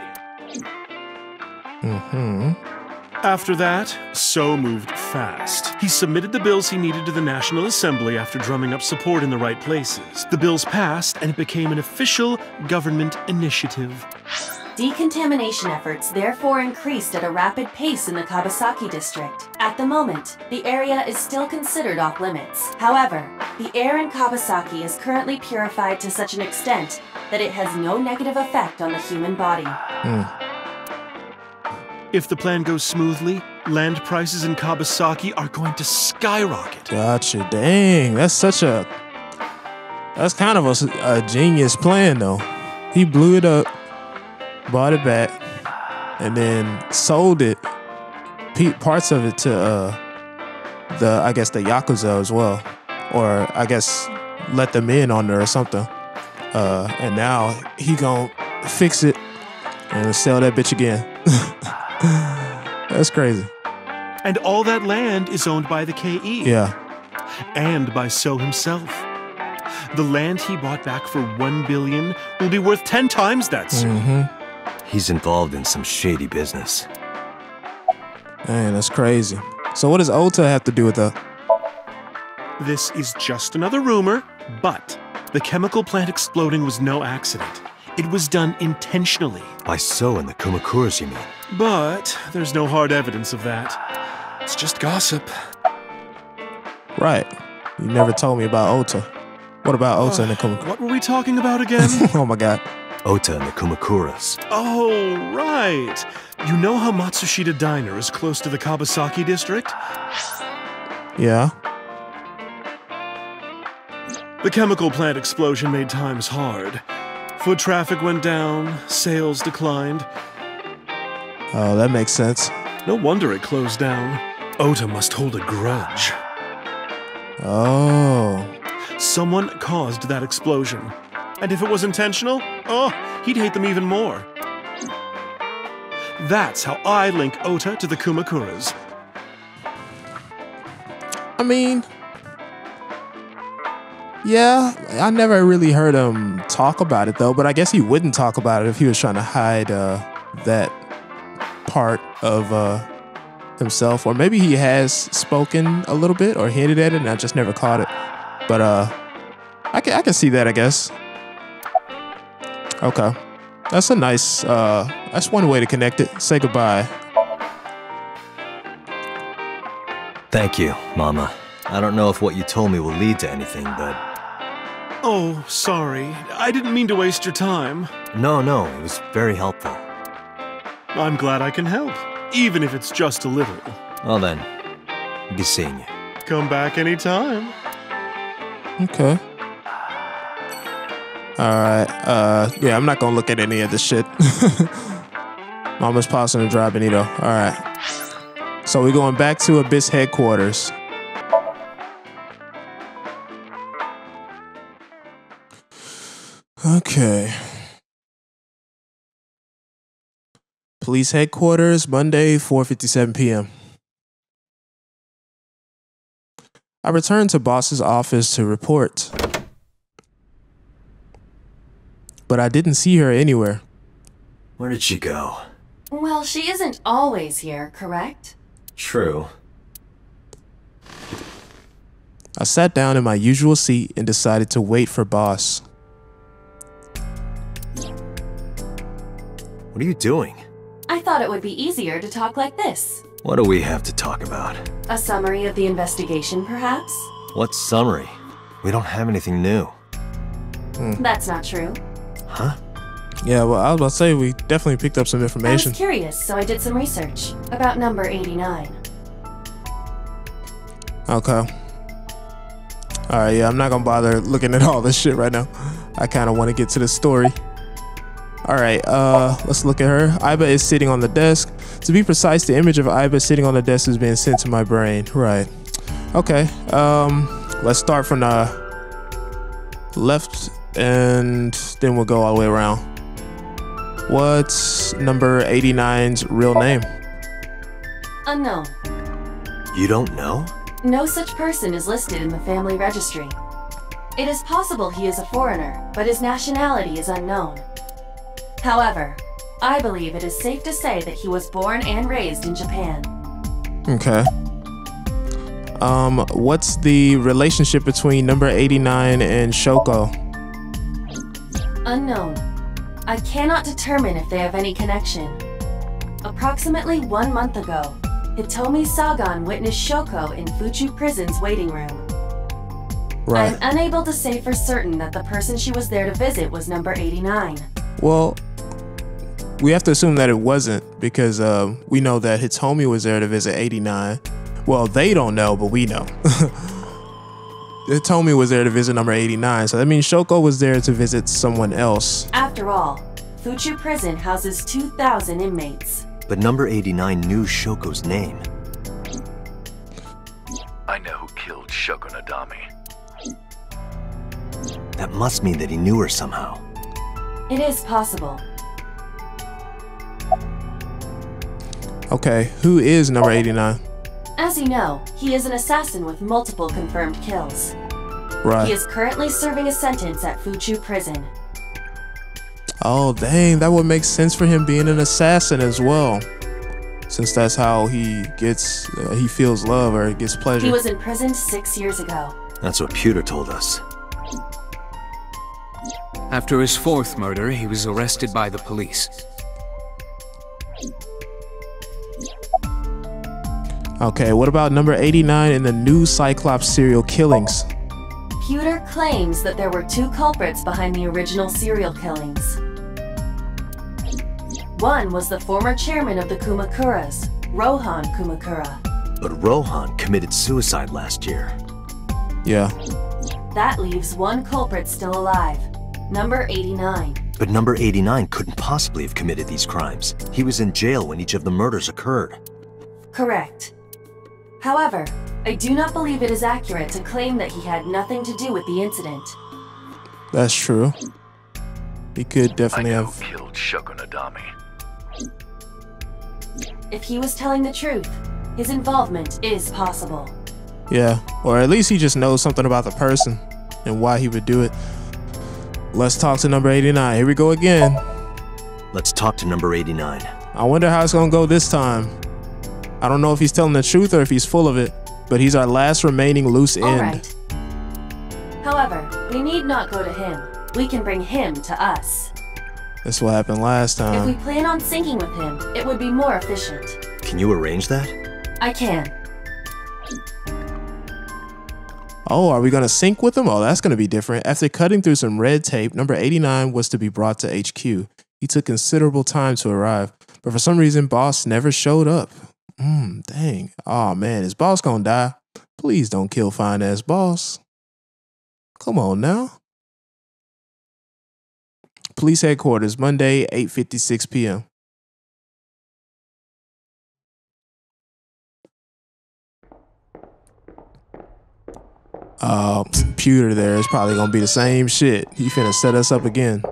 After that, So moved fast. He submitted the bills he needed to the National Assembly after drumming up support in the right places. The bills passed, and it became an official government initiative. Decontamination efforts therefore increased at a rapid pace in the Kawasaki district. At the moment, the area is still considered off limits. However, the air in Kawasaki is currently purified to such an extent that it has no negative effect on the human body. If the plan goes smoothly, land prices in Kabasaki are going to skyrocket. Gotcha. Dang, that's kind of a genius plan, though. He blew it up, bought it back, and then sold it, parts of it to I guess the Yakuza as well, or I guess let them in on there or something. And now he gonna fix it and sell that bitch again. That's crazy. And all that land is owned by the KE. Yeah. And by So himself. The land he bought back for 1 billion will be worth 10 times that soon. He's involved in some shady business. Man, that's crazy. So what does Ota have to do with that? This is just another rumor, but the chemical plant exploding was no accident. It was done intentionally. By So and the Kumakuras, you mean? But there's no hard evidence of that. It's just gossip. Right. You never told me about Ota. What about Ota and the Kumakuras? What were we talking about again? Oh my god. Ota and the Kumakuras. Oh, right. You know how Matsushita Diner is close to the Kabasaki district? Yeah. The chemical plant explosion made times hard. Foot traffic went down, sales declined. Oh, that makes sense. No wonder it closed down. Ota must hold a grudge. Oh. Someone caused that explosion. And if it was intentional, oh, he'd hate them even more. That's how I link Ota to the Kumakuras. I mean, yeah, I never really heard him talk about it though, but I guess he wouldn't talk about it if he was trying to hide that part of himself. Or maybe he has spoken a little bit or hinted at it and I just never caught it. But I can see that, I guess. Okay. That's a nice, that's one way to connect it. Say goodbye. Thank you, Mama. I don't know if what you told me will lead to anything, but... Oh, sorry. I didn't mean to waste your time. No, it was very helpful. I'm glad I can help, even if it's just a little. Well then, be seeing you. Come back anytime. Okay. Alright, yeah, I'm not gonna look at any of this shit. Mama's pausing and driving Benito. Alright. So we're going back to Abyss headquarters. Okay. Police headquarters, Monday, 4:57 p.m. I returned to boss's office to report. But I didn't see her anywhere. Where did she go? Well, she isn't always here, correct? True. I sat down in my usual seat and decided to wait for boss. What are you doing? I thought it would be easier to talk like this. What do we have to talk about? A summary of the investigation, perhaps? What summary? We don't have anything new. That's not true. Huh? Yeah, well, I was about to say we definitely picked up some information. I was curious, so I did some research about number 89. Okay. Alright, yeah, I'm not gonna bother looking at all this shit right now. I kind of want to get to the story. Alright, let's look at her. Aiba is sitting on the desk. To be precise, the image of Aiba sitting on the desk is being sent to my brain. Right. Okay, let's start from the left and then we'll go all the way around. What's number 89's real name? Unknown. You don't know? No such person is listed in the family registry. It is possible he is a foreigner, but his nationality is unknown. However, I believe it is safe to say that he was born and raised in Japan. Okay. What's the relationship between number 89 and Shoko? Unknown. I cannot determine if they have any connection. Approximately 1 month ago, Hitomi Sagan witnessed Shoko in Fuchu Prison's waiting room. Right. I'm unable to say for certain that the person she was there to visit was number 89. Well, we have to assume that it wasn't because we know that Hitomi was there to visit 89. Well, they don't know, but we know. Hitomi was there to visit number 89, so that means Shoko was there to visit someone else. After all, Fuchu Prison houses 2,000 inmates. But number 89 knew Shoko's name. I know who killed Shoko Nadami. That must mean that he knew her somehow. It is possible. Okay, who is number 89? As you know, he is an assassin with multiple confirmed kills. Right. He is currently serving a sentence at Fuchu Prison. Oh, dang, that would make sense for him being an assassin as well. Since that's how he gets, he feels love or gets pleasure. He was imprisoned 6 years ago. That's what Pewter told us. After his 4th murder, he was arrested by the police. Okay, what about number 89 in the new Cyclops serial killings? Pewter claims that there were 2 culprits behind the original serial killings. One was the former chairman of the Kumakuras, Rohan Kumakura. But Rohan committed suicide last year. Yeah. That leaves 1 culprit still alive, number 89. But number 89 couldn't possibly have committed these crimes. He was in jail when each of the murders occurred. Correct. However, I do not believe it is accurate to claim that he had nothing to do with the incident. That's true. He could definitely I know have who killed Shoko Nadami. If he was telling the truth, his involvement is possible. Yeah, or at least he just knows something about the person and why he would do it. Let's talk to number 89. Here we go again. Let's talk to number 89. I wonder how it's gonna go this time. I don't know if he's telling the truth or if he's full of it, but he's our last remaining loose end. Alright. However, we need not go to him. We can bring him to us. That's what happened last If we time. plan on syncing with him, it would be more efficient. Can you arrange that? I can. Oh, are we gonna sync with him? Oh, that's gonna be different. After cutting through some red tape, number 89 was to be brought to HQ. He took considerable time to arrive, but for some reason, boss never showed up. Dang. Oh man, is boss gonna die? Please don't kill fine ass boss. Come on now. Police headquarters, Monday, 8:56 p.m. Pewter there is probably gonna be the same shit. He finna set us up again.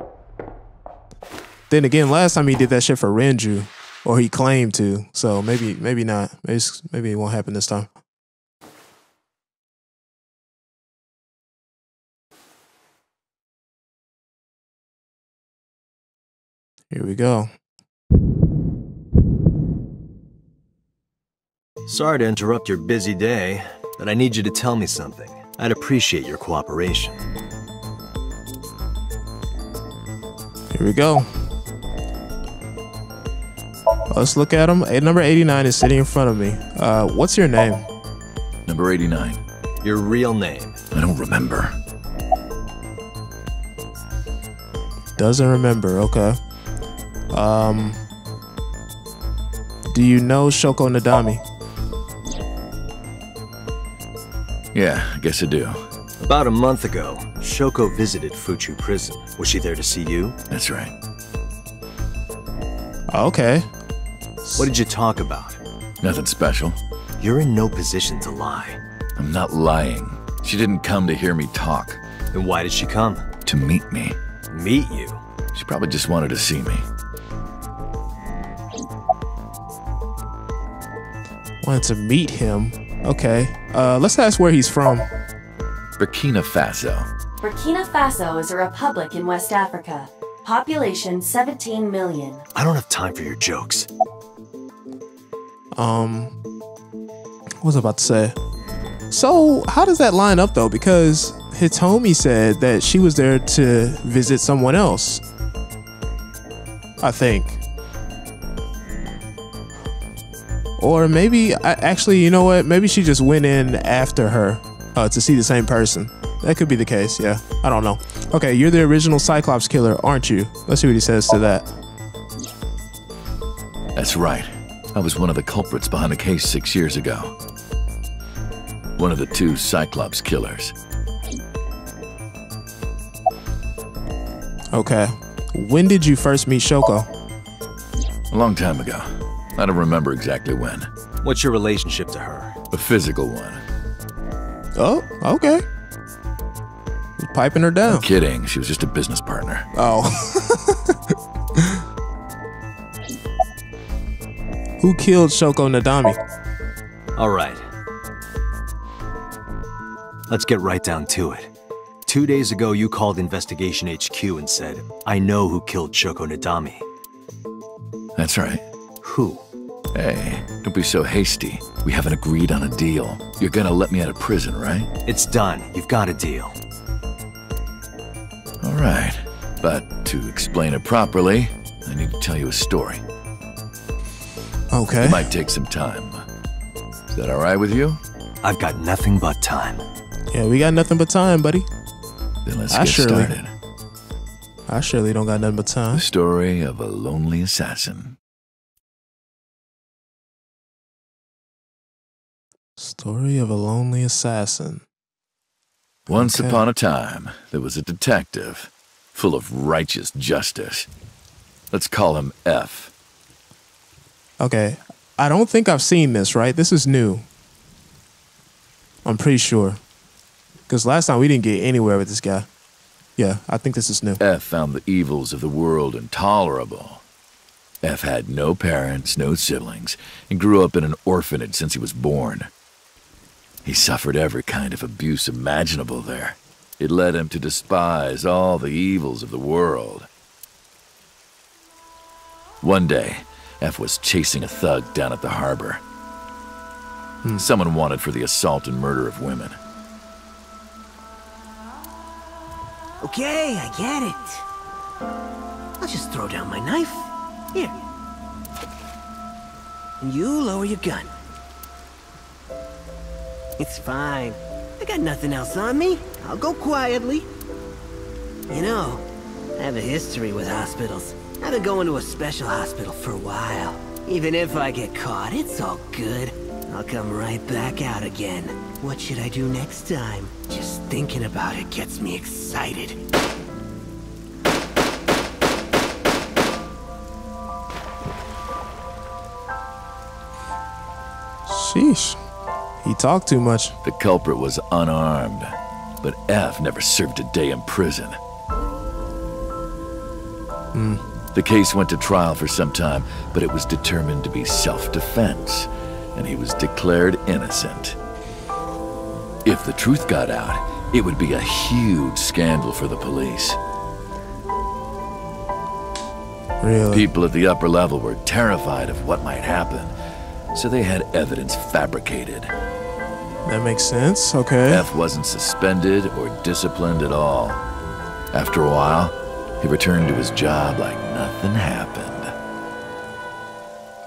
Then again, last time he did that shit for Renju, or he claimed to. So maybe not. Maybe it won't happen this time. Here we go. Sorry to interrupt your busy day, but I need you to tell me something. I'd appreciate your cooperation. Here we go. Let's look at him. Number 89 is sitting in front of me. What's your name? Number 89. Your real name? I don't remember. Doesn't remember, okay. Do you know Shoko Nadami? Yeah, I guess I do. About a month ago, Shoko visited Fuchu Prison. Was she there to see you? That's right. Okay. What did you talk about? Nothing special. You're in no position to lie. I'm not lying. She didn't come to hear me talk. Then why did she come? To meet me. Meet you? She probably just wanted to see me. Wanted to meet him. Okay. Let's ask where he's from. Burkina Faso. Burkina Faso is a republic in West Africa. Population 17 million. I don't have time for your jokes. What was I about to say? So, how does that line up though? Because Hitomi said that she was there to visit someone else. I think. Or maybe, actually, you know what? Maybe she just went in after her to see the same person. That could be the case, yeah. I don't know. Okay, you're the original Cyclops killer, aren't you? Let's see what he says to that. That's right. I was one of the culprits behind the case 6 years ago. One of the 2 Cyclops killers. Okay. When did you first meet Shoko? A long time ago. I don't remember exactly when. What's your relationship to her? A physical one. Oh, okay. Just piping her down. I'm kidding. She was just a business partner. Oh. Who killed Shoko Nadami? All right. Let's get right down to it. 2 days ago, you called Investigation HQ and said, I know who killed Shoko Nadami. That's right. Who? Hey, don't be so hasty. We haven't agreed on a deal. You're gonna let me out of prison, right? It's done. You've got a deal. All right. But to explain it properly, I need to tell you a story. Okay. It might take some time. Is that all right with you? I've got nothing but time. Yeah, we got nothing but time, buddy. Then let's get started. I surely don't got nothing but time. The story of a lonely assassin. Story of a lonely assassin. Once upon a time, there was a detective, full of righteous justice. Let's call him F. Okay, I don't think I've seen this, right? This is new. I'm pretty sure. Because last time we didn't get anywhere with this guy. Yeah, I think this is new. F found the evils of the world intolerable. F had no parents, no siblings, and grew up in an orphanage since he was born. He suffered every kind of abuse imaginable there. It led him to despise all the evils of the world. One day, F was chasing a thug down at the harbor. Someone wanted for the assault and murder of women. Okay, I get it. I'll just throw down my knife. Here. And you lower your gun. It's fine. I got nothing else on me. I'll go quietly. You know, I have a history with hospitals. I've been going to a special hospital for a while. Even if I get caught, it's all good. I'll come right back out again. What should I do next time? Just thinking about it gets me excited. Sheesh. He talked too much. The culprit was unarmed, but F never served a day in prison. The case went to trial for some time, but it was determined to be self-defense, and he was declared innocent. If the truth got out, it would be a huge scandal for the police. Really? People at the upper level were terrified of what might happen, so they had evidence fabricated. That makes sense, okay. F wasn't suspended or disciplined at all. After a while, he returned to his job like nothing happened.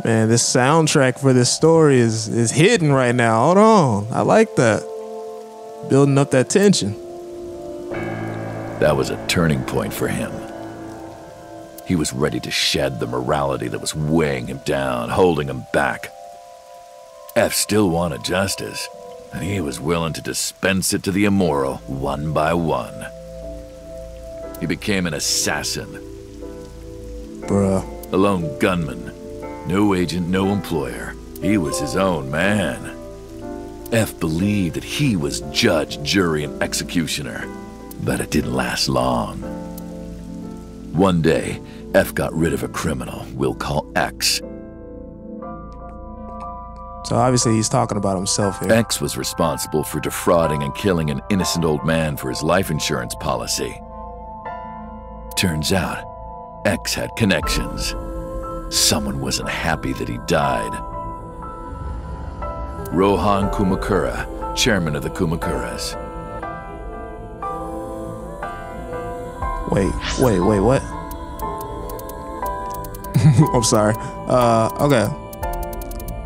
Man, this soundtrack for this story is hidden right now. Hold on. I like that. Building up that tension. That was a turning point for him. He was ready to shed the morality that was weighing him down, holding him back. F still wanted justice, and he was willing to dispense it to the immoral one by one. He became an assassin. Bruh. A lone gunman. No agent, no employer. He was his own man. F believed that he was judge, jury, and executioner. But it didn't last long. One day, F got rid of a criminal we'll call X. So obviously he's talking about himself here. X was responsible for defrauding and killing an innocent old man for his life insurance policy. Turns out, X had connections. Someone wasn't happy that he died. Rohan Kumakura, chairman of the Kumakuras. Wait, what? I'm sorry. Okay.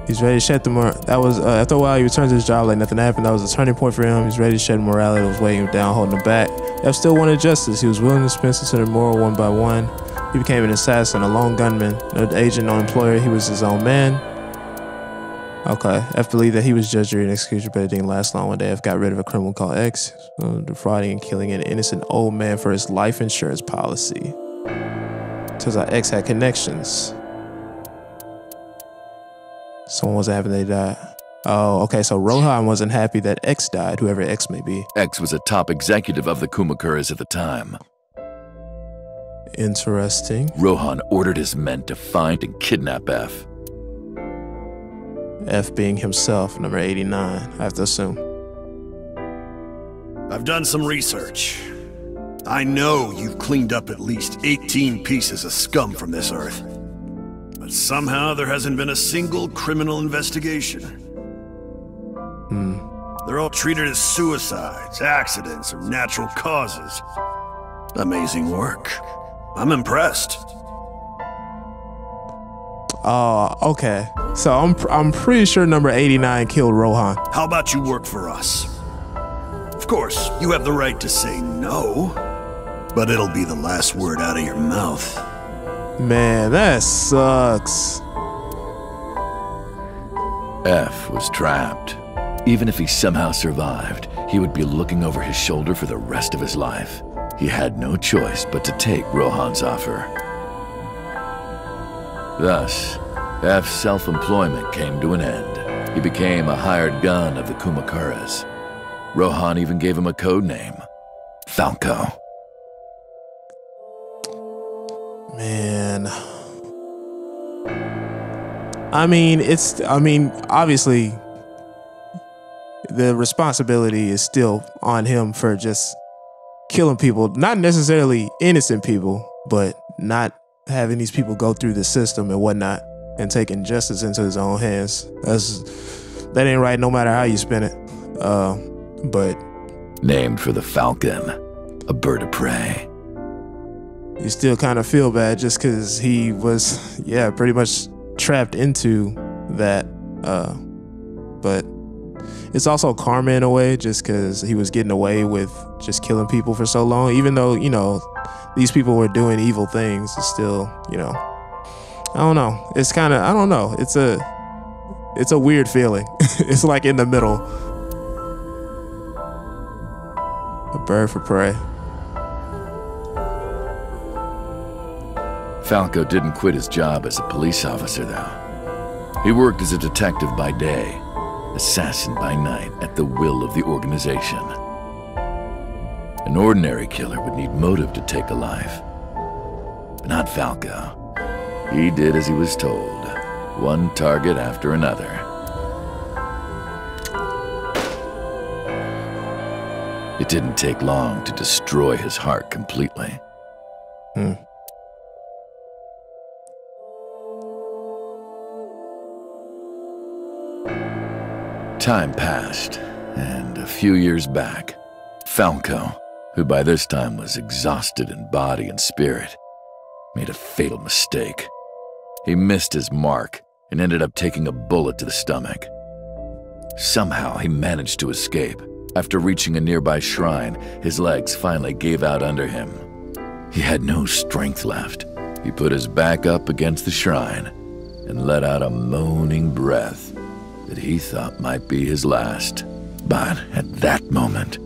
He's ready to shed the that was, after a while, he returned to his job like nothing happened. That was a turning point for him. He's ready to shed morality that was weighing him down, holding him back. F still wanted justice. He was willing to dispense it to the moral one by one. He became an assassin, a lone gunman, no agent, no employer. He was his own man. Okay. F believed that he was judged and executed, but it didn't last long. One day, F got rid of a criminal called X, defrauding and killing an innocent old man for his life insurance policy. Turns out X had connections. Someone wasn't happy they died. Oh, okay, so Rohan wasn't happy that X died, whoever X may be. X was a top executive of the Kumakuras at the time. Interesting. Rohan ordered his men to find and kidnap F. F being himself, number 89, I have to assume. I've done some research. I know you've cleaned up at least 18 pieces of scum from this earth. But somehow there hasn't been a single criminal investigation. They're all treated as suicides, accidents, or natural causes. Amazing work. I'm impressed. Oh, okay. So I'm pretty sure number 89 killed Rohan. How about you work for us? Of course, you have the right to say no, but it'll be the last word out of your mouth. Man, that sucks. F was trapped. Even if he somehow survived, he would be looking over his shoulder for the rest of his life. He had no choice but to take Rohan's offer. Thus, F's self-employment came to an end. He became a hired gun of the Kumakuras. Rohan even gave him a code name, Falco. Man. I mean, obviously, the responsibility is still on him for just killing people. Not necessarily innocent people, but not having these people go through the system and whatnot and taking justice into his own hands. That ain't right no matter how you spin it. But named for the falcon, a bird of prey. You still kind of feel bad just because he was, pretty much trapped into that. But it's also karma in a way, just because he was getting away with just killing people for so long. Even though, these people were doing evil things, it's still, I don't know. It's kind of, I don't know. It's a weird feeling. It's like in the middle. A bird for prey. Falco didn't quit his job as a police officer, though. He worked as a detective by day, assassin by night, at the will of the organization. An ordinary killer would need motive to take a life. But not Falco. He did as he was told, one target after another. It didn't take long to destroy his heart completely. Time passed, and a few years back, Falco, who by this time was exhausted in body and spirit, made a fatal mistake. He missed his mark and ended up taking a bullet to the stomach. Somehow he managed to escape. After reaching a nearby shrine, his legs finally gave out under him. He had no strength left. He put his back up against the shrine and let out a moaning breath that he thought might be his last. But at that moment,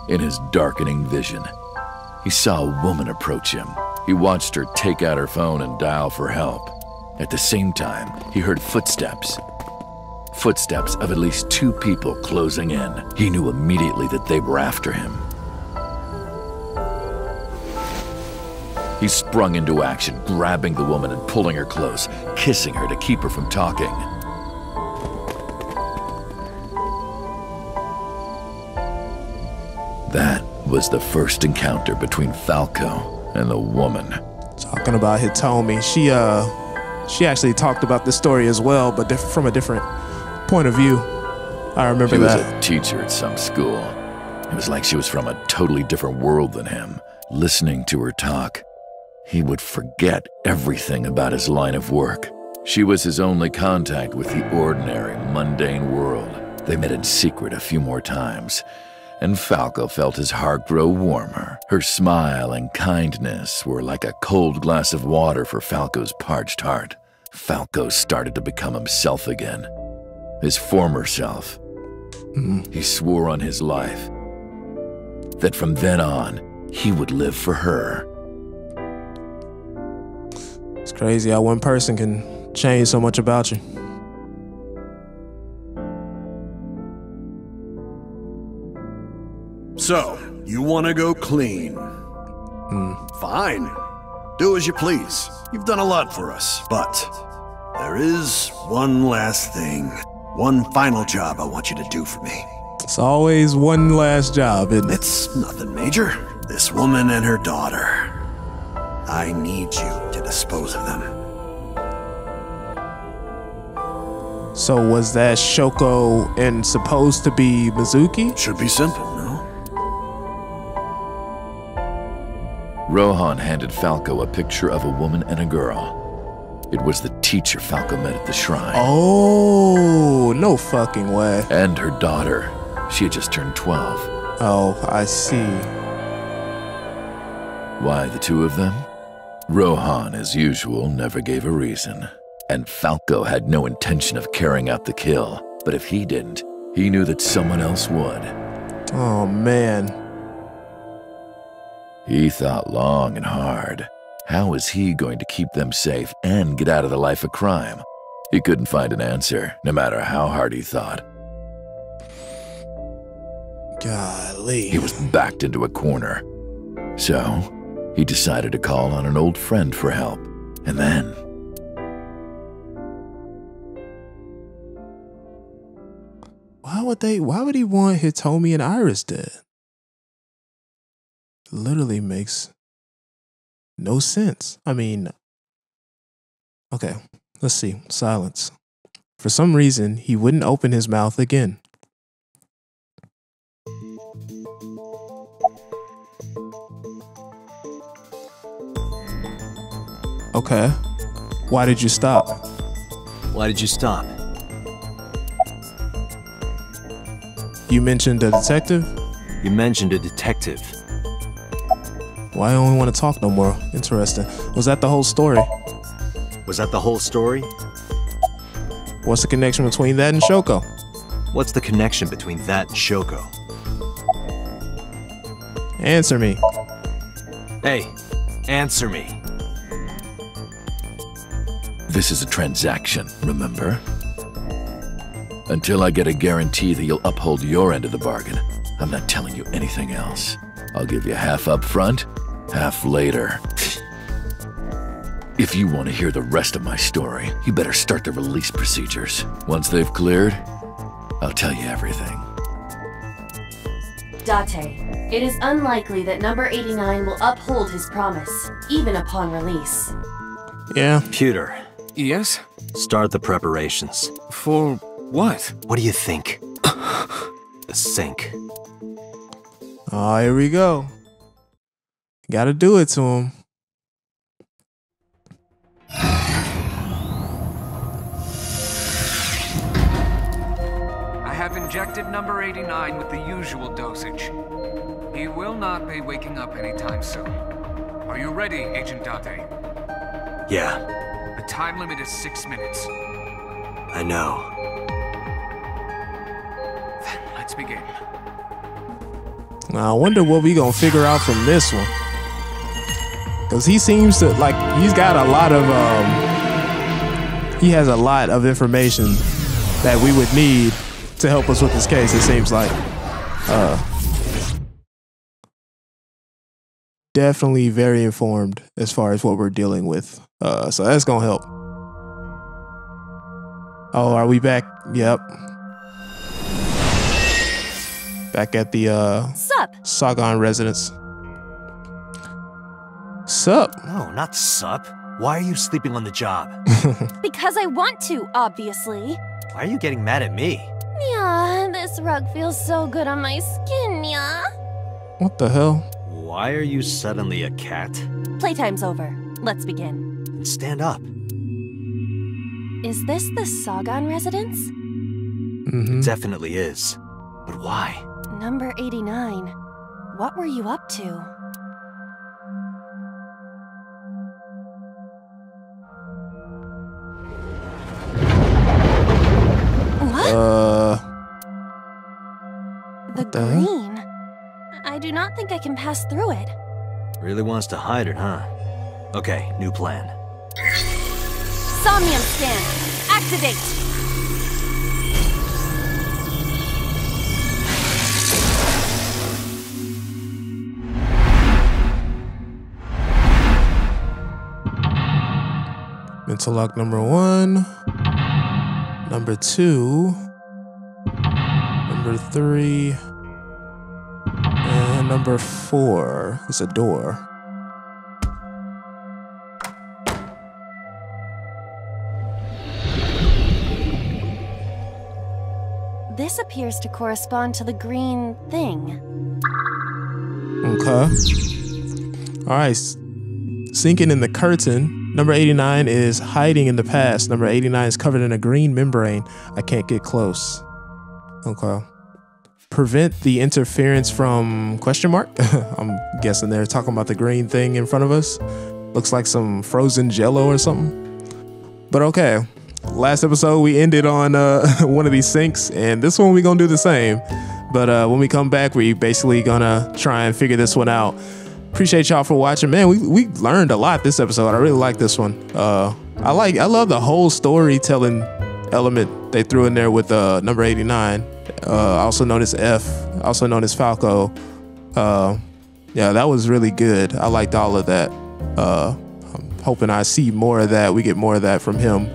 in his darkening vision, he saw a woman approach him. He watched her take out her phone and dial for help. At the same time, he heard footsteps. Footsteps of at least 2 people closing in. He knew immediately that they were after him. He sprung into action, grabbing the woman and pulling her close, kissing her to keep her from talking. That was the first encounter between Falco and the woman. Talking about Hitomi, she actually talked about this story as well, but from a different point of view. I remember that. She was a teacher at some school. It was like she was from a totally different world than him. Listening to her talk, he would forget everything about his line of work. She was his only contact with the ordinary, mundane world. They met in secret a few more times, and Falco felt his heart grow warmer. Her smile and kindness were like a cold glass of water for Falco's parched heart. Falco started to become himself again, his former self. He swore on his life that from then on, he would live for her. It's crazy how one person can change so much about you. So, you want to go clean? Fine. Do as you please. You've done a lot for us, but there is one last thing. One final job I want you to do for me. It's always one last job, isn't it? It's nothing major. This woman and her daughter. I need you to dispose of them. So was that Shoko and supposed to be Mizuki? Should be simple, no? Rohan handed Falco a picture of a woman and a girl. It was the teacher Falco met at the shrine. Oh, no fucking way. And her daughter. She had just turned 12. Oh, I see. Why the two of them? Rohan, as usual, never gave a reason. And Falco had no intention of carrying out the kill. But if he didn't, he knew that someone else would. Oh, man. He thought long and hard. How was he going to keep them safe and get out of the life of crime? He couldn't find an answer, no matter how hard he thought. Golly. He was backed into a corner. So, he decided to call on an old friend for help. And then... Why would he want Hitomi and Iris dead? Literally makes no sense. I mean, okay, let's see. Silence. For some reason, he wouldn't open his mouth again. Okay. Why did you stop? Why did you stop? You mentioned a detective? You mentioned a detective. Why I only want to talk no more? Interesting. Was that the whole story? Was that the whole story? What's the connection between that and Shoko? What's the connection between that and Shoko? Answer me. Hey, answer me. This is a transaction, remember? Until I get a guarantee that you'll uphold your end of the bargain, I'm not telling you anything else. I'll give you half up front, half later. If you want to hear the rest of my story, you better start the release procedures. Once they've cleared, I'll tell you everything. Date, it is unlikely that number 89 will uphold his promise, even upon release. Yeah. Pewter. Yes? Start the preparations. For what? What do you think? The sink. Oh, here we go. Gotta do it to him. I have injected number 89 with the usual dosage. He will not be waking up anytime soon. Are you ready, Agent Date? Yeah. The time limit is 6 minutes. I know. Then let's begin. Now, I wonder what we gonna figure out from this one. Cause he seems to, like, he's got a lot of, he has a lot of information that we would need to help us with this case, it seems like. Definitely very informed as far as what we're dealing with. So that's gonna help. Oh, are we back? Yep. Back at the Sup? Sagan residence. Sup? No, not sup. Why are you sleeping on the job? Because I want to, obviously. Why are you getting mad at me? Yeah, this rug feels so good on my skin, yeah. What the hell? Why are you suddenly a cat? Playtime's over. Let's begin. Then stand up. Is this the Sagan residence? It definitely is. But why? Number 89. What were you up to? What? The green? I do not think I can pass through it. Really wants to hide it, huh? Okay, new plan. Somnium scan! Activate! Mental lock number 1. Number 2. Number 3. And number 4 is a door. This appears to correspond to the green thing. Okay. Alright. Sinking in the curtain. Number 89 is hiding in the past. Number 89 is covered in a green membrane. I can't get close. Okay. Prevent the interference from question mark. I'm guessing they're talking about the green thing in front of us. Looks like some frozen jello or something. But okay. Last episode we ended on one of these sinks, and this one we're gonna do the same. But when we come back, we basically gonna try and figure this one out. Appreciate y'all for watching. Man, we learned a lot this episode. I really like this one. I love the whole storytelling element they threw in there with number 89, also known as F, also known as Falco. Yeah, that was really good. I liked all of that. I'm hoping I see more of that. We get more of that from him,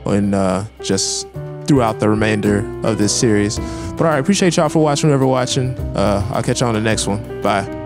and just throughout the remainder of this series. But all right, appreciate y'all for watching. Whoever watching, I'll catch you on the next one. Bye.